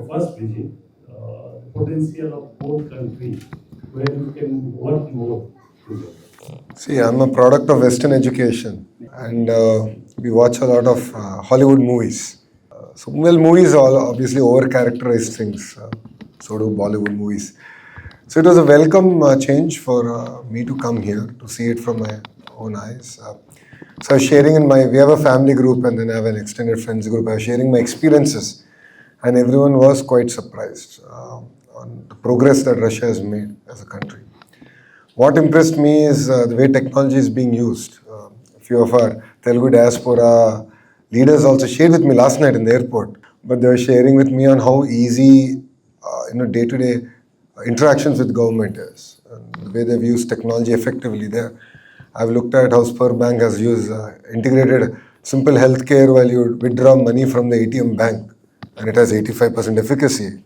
first visit, the potential of both countries where we can work more together. See, I'm a product of Western education, and we watch a lot of Hollywood movies. Movies all obviously over-characterize things. So do Bollywood movies. So it was a welcome change for me to come here to see it from my own eyes. So I was sharing we have a family group and then I have an extended friends group. I was sharing my experiences, and everyone was quite surprised on the progress that Russia has made as a country. What impressed me is the way technology is being used. A few of our Telugu diaspora leaders also shared with me last night in the airport, but they were sharing with me on how easy, day-to-day interactions with government is, and the way they've used technology effectively there. I've looked at how Spur Bank has used integrated simple healthcare while you withdraw money from the ATM bank, and it has 85% efficacy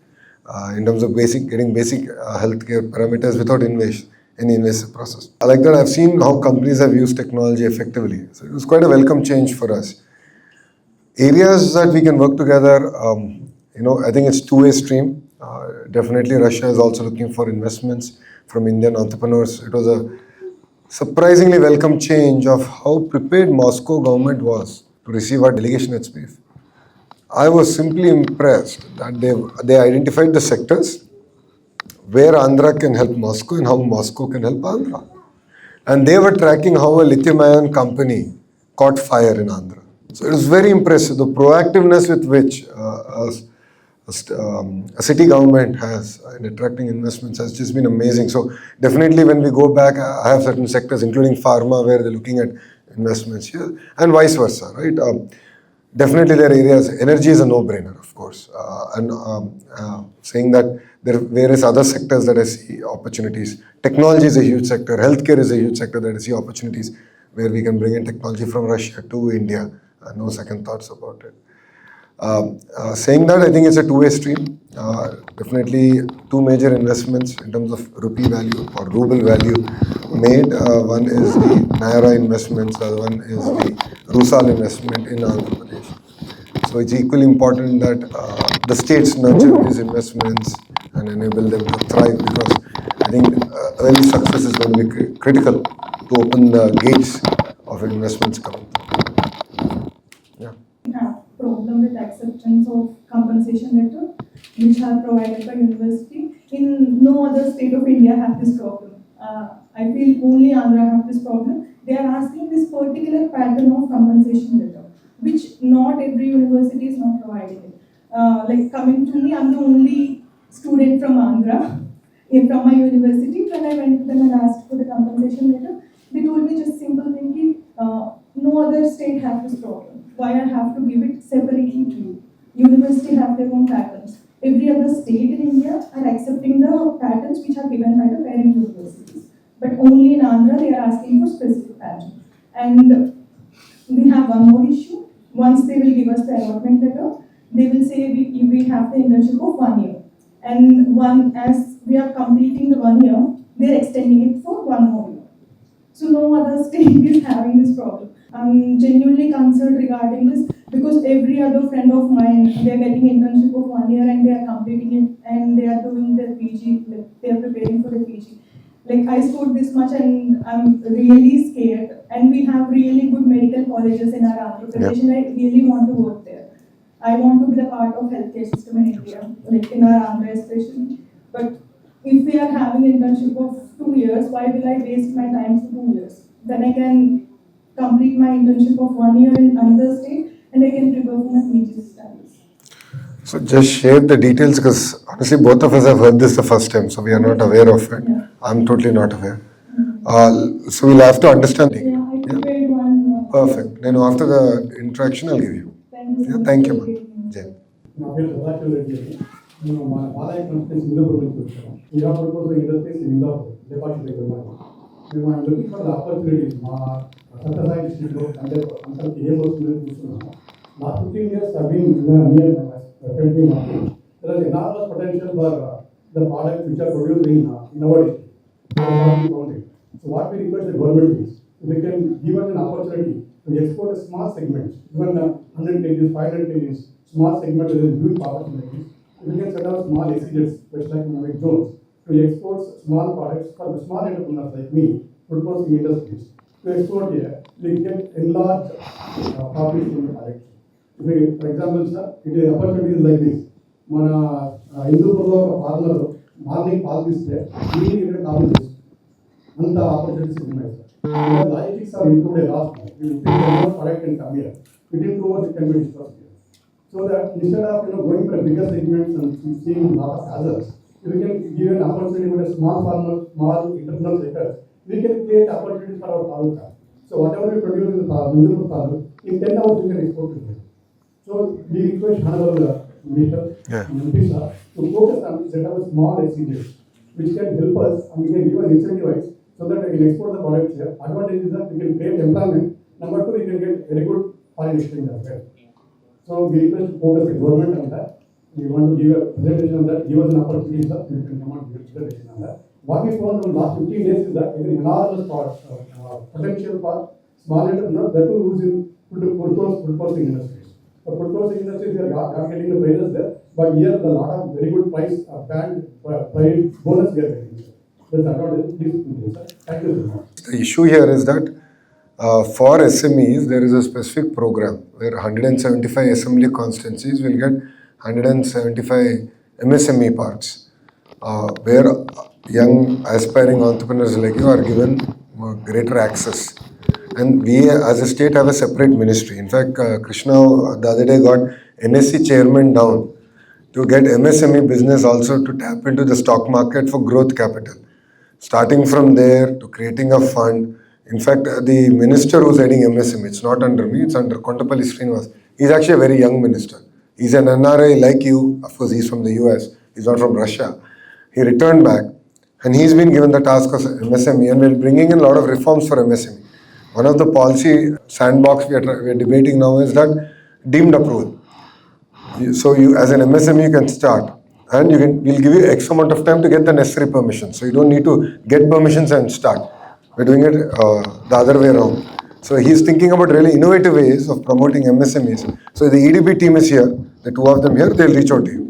in terms of getting basic healthcare parameters without any invasive process. I like that. I've seen how companies have used technology effectively. So it was quite a welcome change for us. Areas that we can work together, I think it's two-way stream. Definitely Russia is also looking for investments from Indian entrepreneurs. It was a surprisingly welcome change of how prepared Moscow government was to receive our delegation at SPIF. I was simply impressed that they identified the sectors where Andhra can help Moscow and how Moscow can help Andhra. And they were tracking how a lithium-ion company caught fire in Andhra. So it was very impressive, the proactiveness with which a city government has in attracting investments has just been amazing. So definitely when we go back, I have certain sectors, including pharma, where they're looking at investments here, and vice versa, right? Definitely there are areas, energy is a no-brainer, of course. Saying that there are various other sectors that I see opportunities. Technology is a huge sector, healthcare is a huge sector that I see opportunities where we can bring in technology from Russia to India. No second thoughts about it. Saying that, I think it's a two-way stream. Definitely two major investments in terms of rupee value or ruble value made. One is the Naira investments, the other one is the Rusal investment in Andhra Pradesh. So it's equally important that the states nurture these investments and enable them to thrive, because I think early success is going to be critical to open the gates of investments coming through. Yeah. Problem with acceptance of compensation letter which are provided by university. In no other state of India have this problem. I feel only Andhra have this problem. They are asking this particular pattern of compensation letter, which not every university is not providing it. Like coming to me, I'm the only student from Andhra, from my university. When I went to them and asked for the compensation letter, they told me just simple thinking, no other state have this problem. Why I have to give it separately to you? University have their own patterns. Every other state in India are accepting the patterns which are given by the parent universities. But only in Andhra they are asking for specific pattern. And we have one more issue. Once they will give us the allotment letter, they will say we have the internship of 1 year. And as we are completing the 1 year, they are extending it for 1 more year. So no other state is having this problem. I'm genuinely concerned regarding this because every other friend of mine, they are getting internship of 1 year and they are completing it and they are doing their PG, like they are preparing for the PG. Like I scored this much and I'm really scared. And we have really good medical colleges in our Andhra Pradesh and I really want to work there. I want to be the part of healthcare system in India, like in our Andhra especially. But if we are having internship of 2 years, why will I waste my time for 2 years? Then I can complete my internship of 1 year in another state and I can prepare for my PG studies. So just share the details, because honestly both of us have heard this the first time, so we are not aware of it. Yeah. I'm totally not aware. So we'll have to understand. Yeah, I prepared one. Perfect. Then after the interaction, I'll give you. Thank you, ma'am. Jai. Malay companies in the province. We have proposed the industries in the department. We are looking for the opportunities. Satellite district and the able last 15 years have been near the market. There is enormous potential for the products which are produced in our district. So what we request the government is, they can give us an opportunity to export a small segment, even 100 kgs, 500 kgs, small segment is huge opportunities. We can have small SEZs, which like zones, to export small products for the small entrepreneurs like me, food processing industries. To export here, we get enlarged population in the direction. For example, sir, it is opportunities like this. మన హిందూపూర్లో ఒక farmer morning పాలు తీస్తే evening ఇక్కడ కాలు తీస్తుంది. అంత opportunities ఉన్నాయి sir. Logistics are included last product and come here. Within 2 hours it can be discussed here. So that instead of going for bigger segments and seeing a lot of hazards, we can give an opportunity with a small farmer, small entrepreneur sectors. We can create opportunities for our taluka. So whatever we produce in the Hindupur taluk, in 10 hours we can export to them. So we request Honorable Minister to focus on set up a small SEZs which can help us and we can give us incentivize so that we can export the products here. Advantage is that we can create employment. Number 2, we can get very good foreign exchange as well. So we request to focus the government on that. We want to give a presentation on that, give us an opportunity, sir. We can come out and give a presentation on that. What we found from last 15 days is that there is enormous potential for small entrepreneurs that will use in food processing industries. For food processing industries, we are not getting the prices there, but here the lot of very good price band price bonus we are getting. That's advantage. Thank you so much. The issue here is that for SMEs, there is a specific program where 175 assembly constituencies will get 175 MSME parks, where young aspiring entrepreneurs like you are given greater access. And we as a state have a separate ministry. In fact, Krishna the other day got NSC chairman down to get MSME business also to tap into the stock market for growth capital. Starting from there to creating a fund. In fact, the minister who's heading MSME, it's not under me, it's under Kontapalli Srinivas. He's actually a very young minister. He's an NRI like you. Of course, he's from the US. He's not from Russia. He returned back and he's been given the task of MSME, and we're bringing in a lot of reforms for MSME. One of the policy sandbox we are debating now is that deemed approval. So you, as an MSME, you can start and we'll give you X amount of time to get the necessary permissions. So you don't need to get permissions and start. We're doing it the other way around. So he's thinking about really innovative ways of promoting MSMEs. So the EDB team is here, the 2 of them here, they'll reach out to you.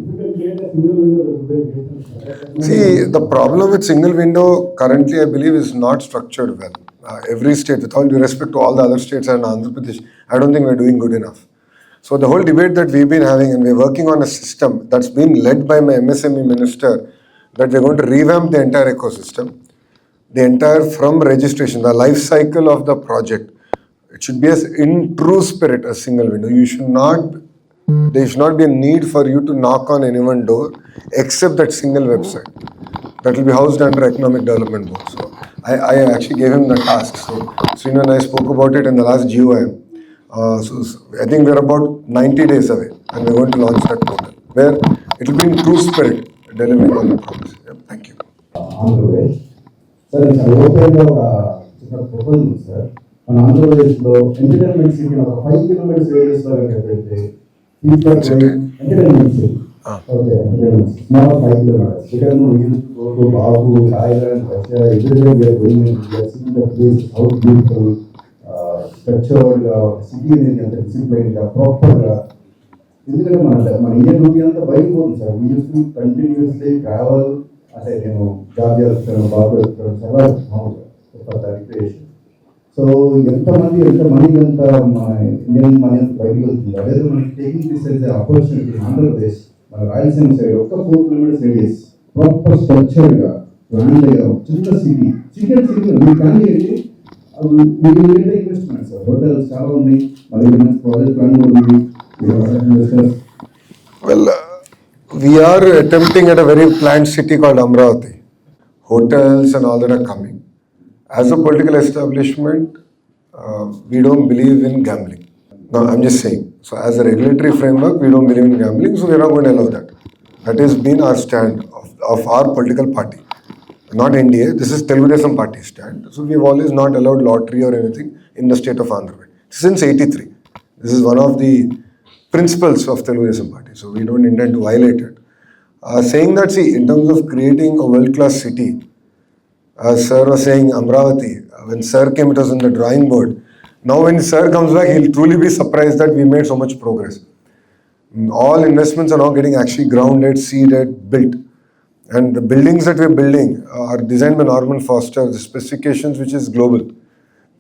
See, the problem with single window currently, I believe, is not structured well. Every state, with all due respect to all the other states and Andhra Pradesh, I don't think we're doing good enough. So the whole debate that we've been having, and we're working on a system that's been led by my MSME minister, that we're going to revamp the entire ecosystem. The entire from registration, the life cycle of the project, it should be in true spirit a single window. There should not be a need for you to knock on anyone's door except that single website. That will be housed under Economic Development Board. So I actually gave him the task. So Srinu and I spoke about it in the last GOM. So I think we're about 90 days away and we're going to launch that portal where it will be in true spirit delivering on the promise. Thank you. Andhra sir చాలా ఓపెన్గా ఒక చిన్న proposal ఉంది sir. మన ఆంధ్రప్రదేశ్లో entertainment city ఒక 5 kilometres రేడియస్లో పెడితే entertainment city okay entertainment small 5 kilometres because నువ్వు యూస్ టు బాబు Thailand Russia everywhere we are going in we are seeing the place how beautiful స్ట్రక్చర్డ్గా సిటీ అనేది అంత డిసిప్లైన్గా ప్రాపర్గా. ఎందుకంటే మన ఇండియన్ రూపీ అంతా బయటకు పోతుంది sir. We use to continuously travel. అంటే నేను జాబ్ చేస్తాను, బాబు వెళ్తాను, చాలా మామూలుగా రిక్రియేషన్. సో ఎంత మనీ అంత మన ఇండియన్ మనీ అంత బయటకు వెళ్తుంది. అదే మనకి taking this as opportunity. Andhra Pradesh మన రాయలసీమ సైడ్ ఒక 4 కిలోమీటర్స్ రేడియస్ ప్రాపర్ స్ట్రక్చర్గా ప్లాన్గా చిన్న సిటీ మీరు ప్లాన్ చేయండి. మీరు ఇన్వెస్ట్మెంట్స్ హోటల్స్ చాలా ఉన్నాయి, మరి ప్రాజెక్ట్ ప్లాన్ ఉంది. Well, we are attempting at a very planned city called Amaravati. Hotels and all that are coming. As a political establishment, we don't believe in gambling. No, I'm just saying. So as a regulatory framework, we don't believe in gambling, so we're not going to allow that. That has been our stand of our political party. Not NDA, this is Telugu Desam party stand. So we've always not allowed lottery or anything in the state of Andhra. Since 83. This is one of the principles of Telugu Desam party. So we don't intend to violate it. Saying that, see, in terms of creating a world-class city, as Sir was saying, Amaravati, when Sir came, it was on the drawing board. Now when Sir comes back, he'll truly be surprised that we made so much progress. All investments are now getting actually grounded, seeded, built. And the buildings that we're building are designed by Norman Foster, the specifications which is global.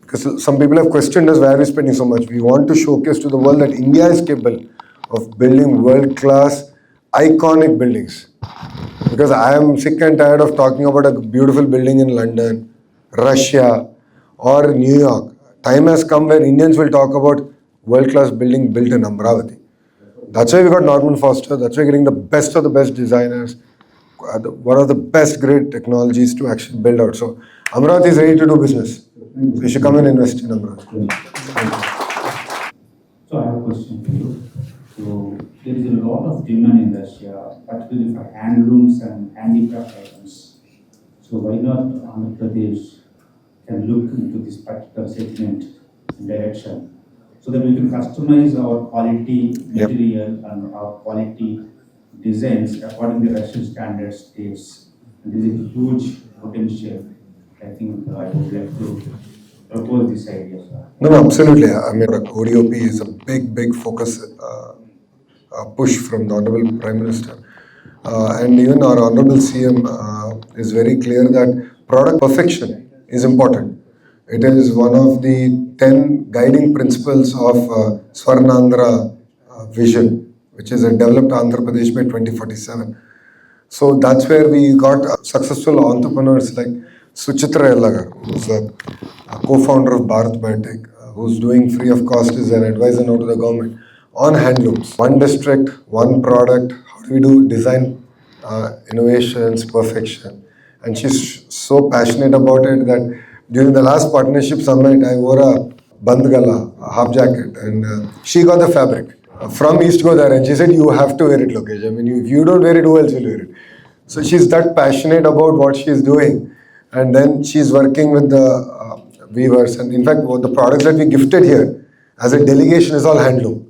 Because some people have questioned us why are we spending so much. We want to showcase to the world that India is capable of building world-class, iconic buildings. Because I am sick and tired of talking about a beautiful building in London, Russia, or New York. Time has come where Indians will talk about world-class building built in Amaravati. That's why we got Norman Foster. That's why we're getting the best of the best designers, one of the best great technologies to actually build out. So Amaravati is ready to do business. So you should come and invest in Amaravati. So I have a question for you. So there is a lot of demand in Russia, particularly for handlooms and handicraft items. So why not Andhra Pradesh can look into this particular segment and direction so that we can customize our quality material and our quality designs according to Russian standard states. And this is a huge potential. I think I would like to propose this idea, sir. No, absolutely. I mean, ODOP is a big focus push from the Honorable Prime Minister. And even our Honorable CM is very clear that product perfection is important. It is one of the 10 guiding principles of Swarnandhra vision, which is a developed Andhra Pradesh by 2047. So that's where we got successful entrepreneurs like Suchitra Yellagar, who's a co-founder of Bharat Biotech, who's doing free of cost as an advisor now to the government on handlooms. One district, one product. How do we do design, innovations, perfection? And she's so passionate about it that during the last partnership summit, I wore a bandgala, a half jacket, and she got the fabric from East Godavari, and she said, "You have to wear it, Lokesh. I mean, if you don't wear it, who else will wear it?" So she's that passionate about what she's doing, and then she's working with the weavers. And in fact, the products that we gifted here as a delegation is all handloom.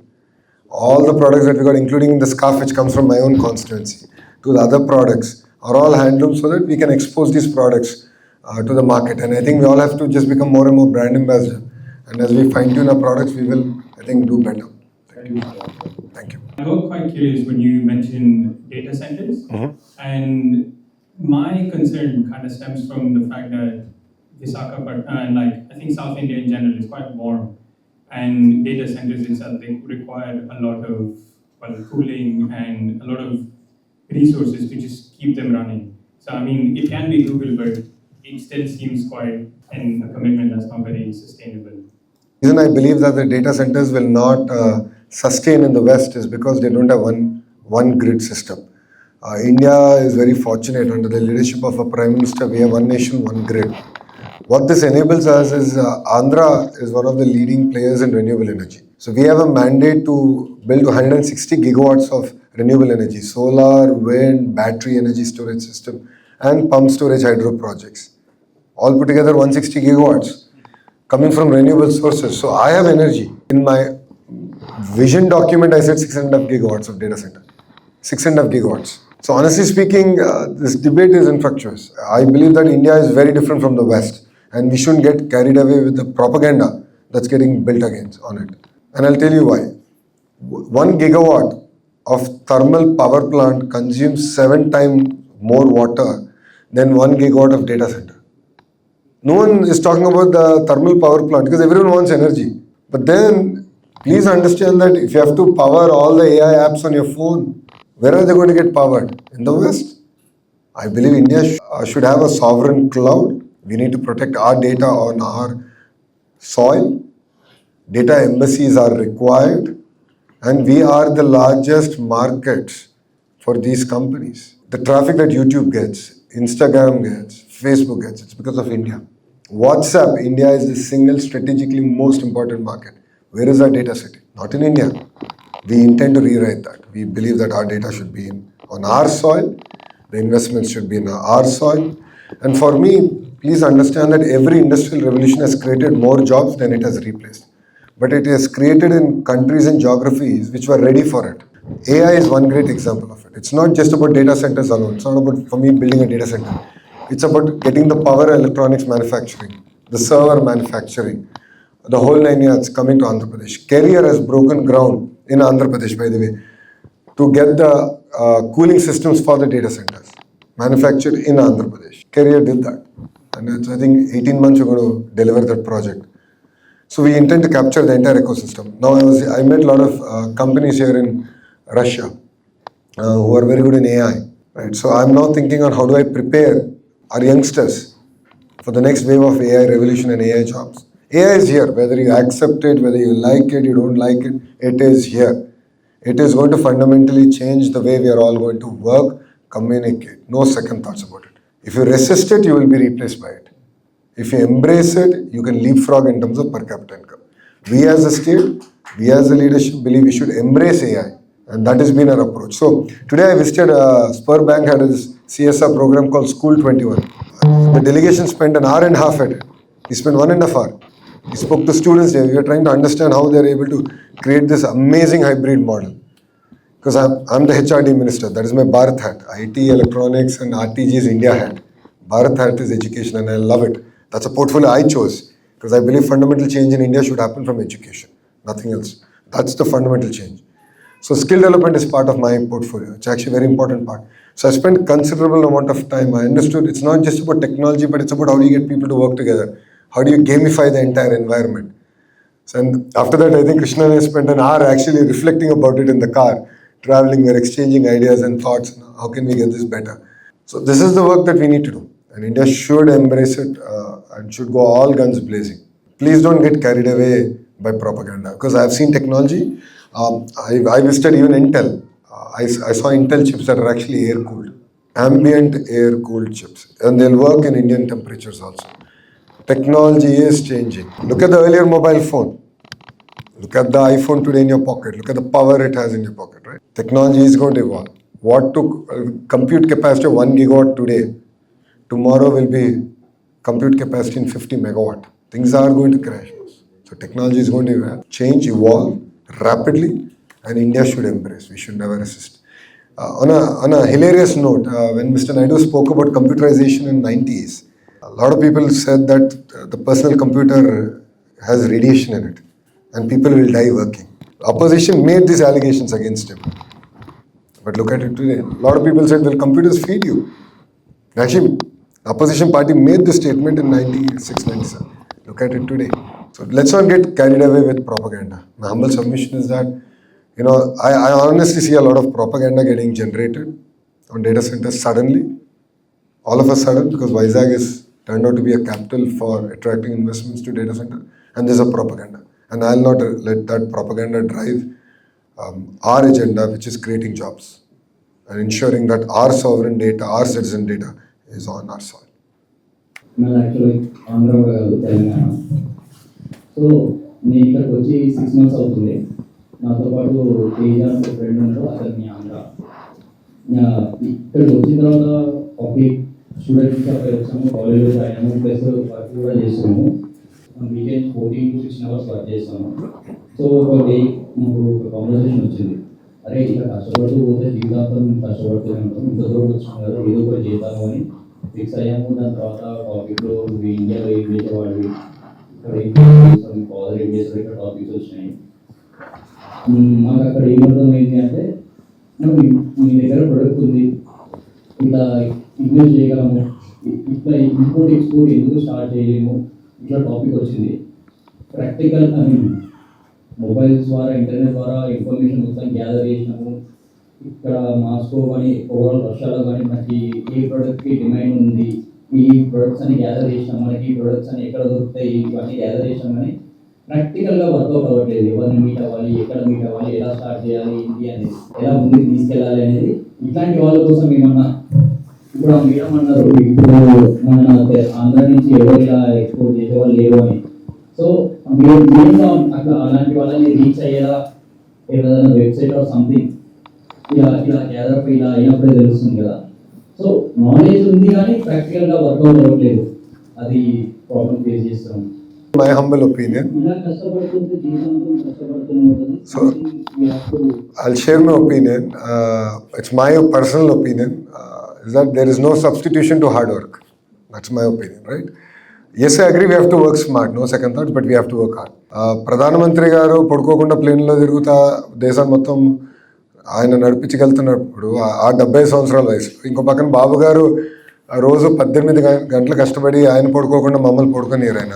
All the products that we got, including the scarf which comes from my own constituency, to the other products, are all handloom so that we can expose these products to the market. And I think we all have to just become more and more brand ambassador. And as we fine tune our products, we will, I think, do better. Thank you. I got quite curious when you mentioned data centers. And my concern kind of stems from the fact that Visakhapatnam and I think South India in general is quite warm. And data centers itself, they require a lot of cooling and a lot of resources to just keep them running. So I mean, it can be Google, but it still seems quite a commitment that's not very sustainable. The reason I believe that the data centers will not sustain in the West is because they don't have one grid system. India is very fortunate under the leadership of a Prime Minister. We have one nation, one grid. What this enables us is Andhra is one of the leading players in renewable energy. So we have a mandate to build 160 gigawatts of renewable energy, solar, wind, battery energy storage system, and pump storage hydro projects. All put together 160 gigawatts coming from renewable sources. So I have energy. In my vision document, I said 6.5 gigawatts of data center. 6.5 gigawatts. So honestly speaking, this debate is infructuous. I believe that India is very different from the West, and we shouldn't get carried away with the propaganda that's getting built against on it. And I'll tell you why. 1 gigawatt of thermal power plant consumes 7 times more water than 1 gigawatt of data center. No one is talking about the thermal power plant because everyone wants energy. But then please understand that if you have to power all the AI apps on your phone, where are they going to get powered? In the West. I believe India should have a sovereign cloud. We need to protect our data on our soil. Data embassies are required. And we are the largest market for these companies. The traffic that YouTube gets, Instagram gets, Facebook gets, it's because of India. WhatsApp, India is the single strategically most important market. Where is our data sitting? Not in India. We intend to rewrite that. We believe that our data should be on our soil. The investments should be in our soil. And for me, please understand that every industrial revolution has created more jobs than it has replaced. But it is created in countries and geographies which were ready for it. AI is one great example of it. It's not just about data centers alone. It's not about, for me, building a data center. It's about getting the power electronics manufacturing, the server manufacturing, the whole 9 yards coming to Andhra Pradesh. Carrier has broken ground in Andhra Pradesh, by the way. to get the cooling systems for the data centers manufactured in Andhra Pradesh. Carrier did that. And it's, I think 18 months we're going to deliver that project. So we intend to capture the entire ecosystem. Now I met a lot of companies here in Russia who are very good in AI. Right? So I'm now thinking on how do I prepare our youngsters for the next wave of AI revolution and AI jobs. AI is here, whether you accept it, whether you like it, you don't like it, it is here. It is going to fundamentally change the way we are all going to work, communicate. No second thoughts about it. If you resist it, you will be replaced by it. If you embrace it, you can leapfrog in terms of per capita income. We as a state, we as a leadership believe we should embrace AI, and that has been our approach. So today I visited Spur Bank had this CSR program called School 21. The delegation spent an hour and a half at it. He spent 1.5 hours. He spoke to students there. We are trying to understand how they are able to create this amazing hybrid model. Because I'm the HRD minister. That is my Bharat hat. IT, electronics, and RTG is India hat. Bharat hat is education, and I love it. That's a portfolio I chose because I believe fundamental change in India should happen from education, nothing else. That's the fundamental change. So skill development is part of my portfolio. It's actually a very important part. So I spent considerable amount of time. I understood it's not just about technology, but it's about how do you get people to work together. How do you gamify the entire environment? So, and after that, I think Krishna and I spent an hour actually reflecting about it in the car, traveling, we're exchanging ideas and thoughts. How can we get this better? So this is the work that we need to do. And India should embrace it and should go all guns blazing. Please don't get carried away by propaganda because I've seen technology. I visited even Intel. I saw Intel chips that are actually air cooled, ambient air cooled chips, and they'll work in Indian temperatures also. Technology is changing. Look at the earlier mobile phone. Look at the iPhone today in your pocket. Look at the power it has in your pocket, right? Technology is going to evolve. What took compute capacity of 1 gigawatt today, tomorrow will be compute capacity in 50 megawatt. Things are going to crash. So technology is going to change, evolve rapidly, and India should embrace. We should never resist. On a hilarious note, when Mr. Naidu spoke about computerization in 90s, a lot of people said that the personal computer has radiation in it and people will die working. Opposition made these allegations against him. But look at it today. A lot of people said, well, computers feed you. Actually, opposition party made this statement in 96, 97. Look at it today. So let's not get carried away with propaganda. My humble submission is that, I honestly see a lot of propaganda getting generated on data centers suddenly, all of a sudden, because Vizag is turned out to be a capital for attracting investments to data center, and there's a propaganda. And I'll not let that propaganda drive our agenda, which is creating jobs and ensuring that our sovereign data, our citizen data is on our soil. Well, actually, Amaravati, Telangana. So, నేను ఇక్కడికి వచ్చి 6 months అవుతుంది. నాతో పాటు తేజ ఒక friend ఉన్నాడు, అతన్ని ఆంధ్ర. ఇక్కడికి వచ్చిన తర్వాత ఒక స్టూడెంట్స్ అక్కడ వచ్చాము, కాలేజ్లో జాయిన్ అయ్యాము, ప్లస్ వర్క్ కూడా చేస్తున్నాము. వీకెండ్ 14 to 16 hours వర్క్ చేస్తాము. సో ఒక డే మాకు ఒక కాన్వర్సేషన్ వచ్చింది. అరే ఇట్లా కష్టపడుతూ పోతే జీవితాంతం కష్టపడుతూనే ఉంటాం, ఇంత దూరం వచ్చినాం కదా, ఏదో ఒకటి చేద్దాము అని ఫిక్స్ అయ్యాము. దాని తర్వాత టాపిక్లో ఇండియాలో ఏం చేసేవాళ్ళు, ఇక్కడ ఏం చేస్తాం, ఫాదర్ ఏం చేస్తారు, ఇక్కడ టాపిక్స్ వచ్చినాయి. మాకు అక్కడ ఏమర్థమైంది అంటే, మీ దగ్గర ప్రొడక్ట్ ఉంది, ఇట్లా ఇన్వెస్ట్ చేయగలము, ఇట్లా ఇంపోర్ట్ ఎక్స్పోర్ట్ ఎందుకు స్టార్ట్ చేయలేము, ఇట్లా టాపిక్ వచ్చింది. ప్రాక్టికల్ మొబైల్స్ ద్వారా, ఇంటర్నెట్ ద్వారా ఇన్ఫర్మేషన్ మొత్తం గ్యాదర్ చేసినాము. ఇక్కడ మాస్కో కానీ ఓవరాల్ రష్యాలో కానీ మనకి ఏ ప్రోడక్ట్కి డిమాండ్ ఉంది, ఈ ప్రొడక్ట్స్ అని గ్యాదర్ చేసినాం, మనకి ఈ ప్రొడక్ట్స్ అని ఎక్కడ దొరుకుతాయి, ఇవన్నీ గ్యాదర్ చేసినాం. కానీ ప్రాక్టికల్గా వర్కౌట్ అవ్వట్లేదు. ఎవరిని మీట్ అవ్వాలి, ఎక్కడ మీట్ అవ్వాలి, ఎలా స్టార్ట్ చేయాలి, ఏంటి అనేది, ఎలా ముందుకు తీసుకెళ్ళాలి అనేది. ఇట్లాంటి వాళ్ళ కోసం ఏమన్నా ఇప్పుడు ఆ మేడం అన్నారు, ఇప్పుడు మన ఆంధ్ర నుంచి ఎవరు ఇలా ఎక్స్పోర్ట్ చేసేవాళ్ళు లేరు అని. సో మీరు అట్లా అలాంటి వాళ్ళని రీచ్ అయ్యేలా ఏదైనా వెబ్సైట్ ఆర్ సంథింగ్ ఇలా గ్యాదర్ అప్ ఇలా అయినప్పుడే తెలుస్తుంది కదా. సో నాలెడ్జ్ ఉంది కానీ ప్రాక్టికల్గా వర్కౌట్ అవ్వట్లేదు, అది ప్రాబ్లం ఫేస్ చేస్తాం. My humble opinion. So I'll share my opinion. It's my personal opinion. Is that there is no substitution to hard work. That's my opinion, right? Yes, I agree, we have to work smart, no second thoughts, but we have to work hard. Pradhanamantri garu padukokunda plane lo tiruguta desam mottam ఆయన నడిపించగలుగుతున్నప్పుడు ఆ 70 సంవత్సరాల వయసు, ఇంకో పక్కన బాబు గారు రోజు 18 గంటలు కష్టపడి ఆయన పడుకోకుండా మమ్మల్ని పడుకోనియరు ఆయన.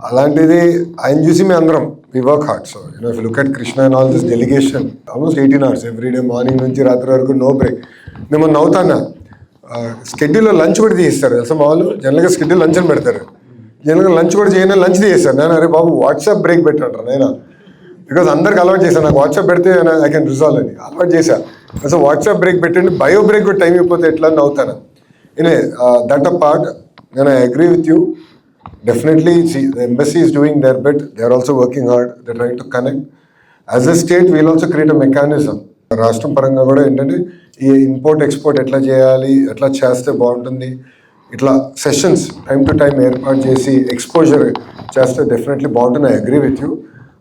అలాంటిది ఆయన చూసి మేము అందరం we work hard. So if look at Krishna and all this delegation almost 18 hours everyday, morning నుంచి రాత్రి వరకు నో బ్రేక్. నేను నవ్వుతాను, స్కెడ్యూల్లో లంచ్ కూడా తీయిస్తారు తెలుసా మా వాళ్ళు. జనరల్గా స్కెడ్యూల్ లంచ్ అని పెడతారు, జనరల్గా లంచ్ కూడా చేయను, లంచ్ తీసేస్తారు. నేను అరే బాబు వాట్సాప్ బ్రేక్ పెట్టంటారు నేను, బికాజ్ అందరికి అలవాటు చేశాను, నాకు వాట్సాప్ పెడితే ఐ కెన్ రిజాల్వ్ అని అలవాటు చేశాను. సో వాట్సాప్ బ్రేక్ పెట్టండి, బయో బ్రేక్ కూడా టైం అయిపోతే ఎట్లా అని నవ్వుతాను. దట్ అ పార్ట్, నేను I agree with you. Definitely, see, the embassy is doing their bit. They are also working hard. They are trying to connect. As a state, we will also create a mechanism. రాష్ట్రం పరంగా కూడా ఏంటంటే ఈ import export ఎట్లా చేయాలి, ఎట్లా చేస్తే బాగుంటుంది, ఇట్లా సెషన్స్ టైం టు టైం ఏర్పాటు చేసి ఎక్స్పోజర్ చేస్తే డెఫినెట్లీ బాగుంటుంది. I agree with you.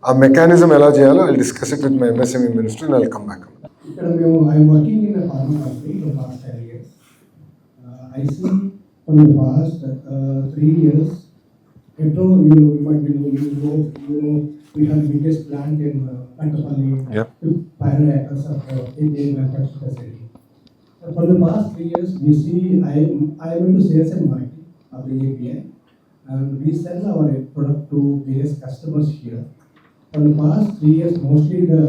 ఆ మెకానిజం ఎలా చేయాలో I discuss it with my MSME minister and I come back. ఇక్కడ మేము I'm working in pharma company for last 10 years. I see from the past 3 years. Metro, you might be knowing, we have the biggest plant in Pattapalli, Yep. 500 acres of API manufacturing facility. For the past 3 years, we see I went to sales and marketing of the API, and we sell our product to various customers here. For the past 3 years, mostly the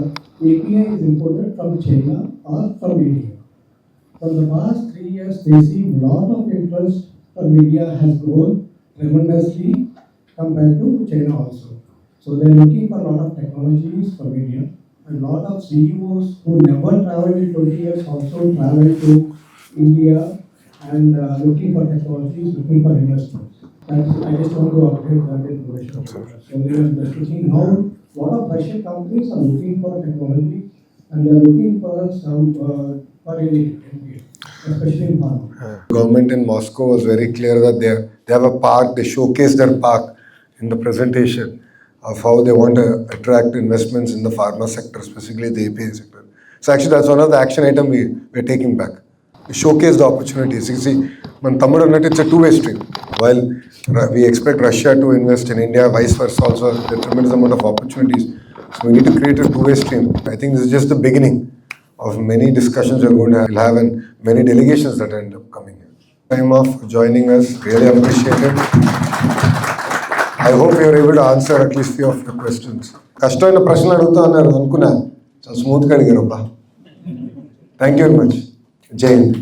API is imported from China or from India. For the past 3 years, they see lot of interest from India has grown tremendously compared to China also. So they are looking for a lot of technologies from India, and lot of CEOs who never traveled in 20 years also traveled to India and looking for technologies, looking for investments. I just want to update that information. So they are looking now, lot of Russian companies are looking for technology and they are looking for some for India, especially in pharma. Government in Moscow was very clear that they have a park. They showcased their park in the presentation of how they want to attract investments in the pharma sector, specifically the API sector. So actually that's one of the action item we're taking back. We showcase the opportunities. You see, man Tamil Nadu, it's a two-way stream. While we expect Russia to invest in India, vice versa also, there are tremendous amount of opportunities. So we need to create a two-way stream. I think this is just the beginning of many discussions we're going to have and many delegations that end up coming here. Time off joining us, really appreciate it. I hope you are able to answer at least few of the questions. కష్టమైన ప్రశ్నలు అడుగుతా అన్నారు అనుకున్నా, చాలా స్మూత్గా అడిగారు అబ్బా. Thank you very much. జై హింద్.